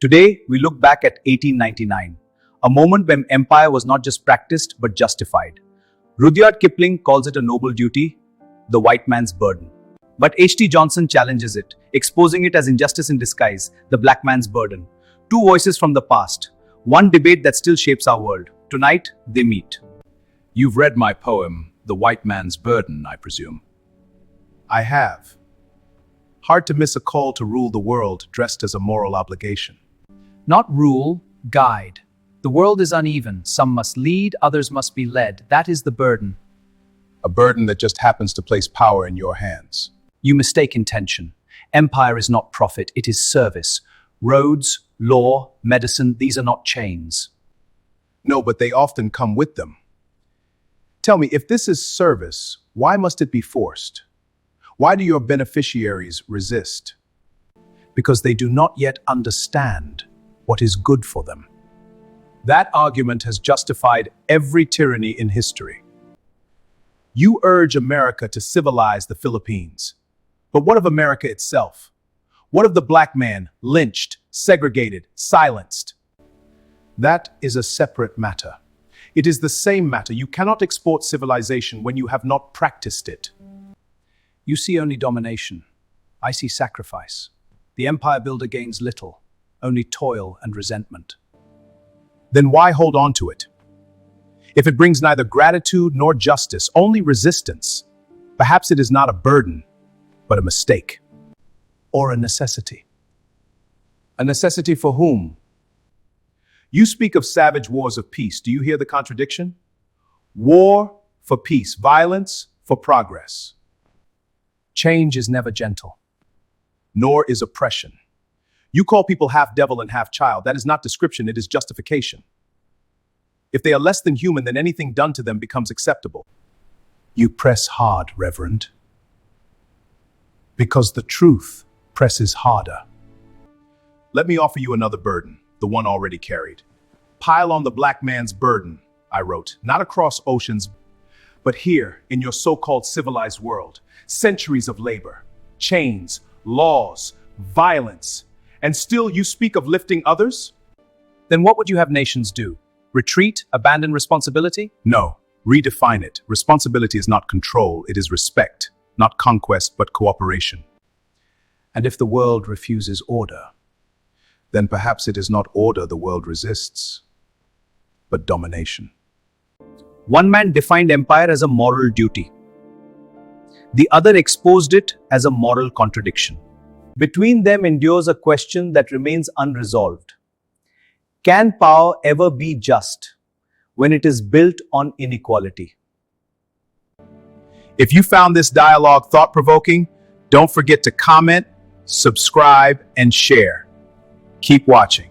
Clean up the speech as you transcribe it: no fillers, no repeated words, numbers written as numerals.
Today, we look back at 1899, a moment when empire was not just practiced but justified. Rudyard Kipling calls it a noble duty, the white man's burden. But H.T. Johnson challenges it, exposing it as injustice in disguise, the black man's burden. Two voices from the past, one debate that still shapes our world. Tonight, they meet. You've read my poem, The White Man's Burden, I presume. I have. Hard to miss a call to rule the world dressed as a moral obligation. Not rule, guide. The world is uneven. Some must lead, others must be led. That is the burden. A burden that just happens to place power in your hands. You mistake intention. Empire is not profit, it is service. Roads, law, medicine, these are not chains. No, but they often come with them. Tell me, if this is service, why must it be forced? Why do your beneficiaries resist? Because they do not yet understand what is good for them. That argument has justified every tyranny in history. You urge America to civilize the Philippines. But what of America itself? What of the black man, lynched, segregated, silenced? That is a separate matter. It is the same matter. You cannot export civilization when you have not practiced it. You see only domination. I see sacrifice. The empire builder gains little, only toil and resentment. Then why hold on to it? If it brings neither gratitude nor justice, only resistance, perhaps it is not a burden, but a mistake. Or a necessity. A necessity for whom? You speak of savage wars of peace. Do you hear the contradiction? War for peace, violence for progress. Change is never gentle. Nor is oppression. You call people half devil and half child. That is not description, it is justification. If they are less than human, then anything done to them becomes acceptable. You press hard, Reverend. Because the truth presses harder. Let me offer you another burden, the one already carried. Pile on the black man's burden, I wrote, not across oceans, but here in your so-called civilized world. Centuries of labor, chains, laws, violence, and still you speak of lifting others? Then what would you have nations do? Retreat, abandon responsibility? No, redefine it. Responsibility is not control, it is respect, not conquest, but cooperation. And if the world refuses order? Then perhaps it is not order the world resists, but domination. One man defined empire as a moral duty. The other exposed it as a moral contradiction. Between them endures a question that remains unresolved. Can power ever be just when it is built on inequality? If you found this dialogue thought-provoking, don't forget to comment, subscribe, and share. Keep watching.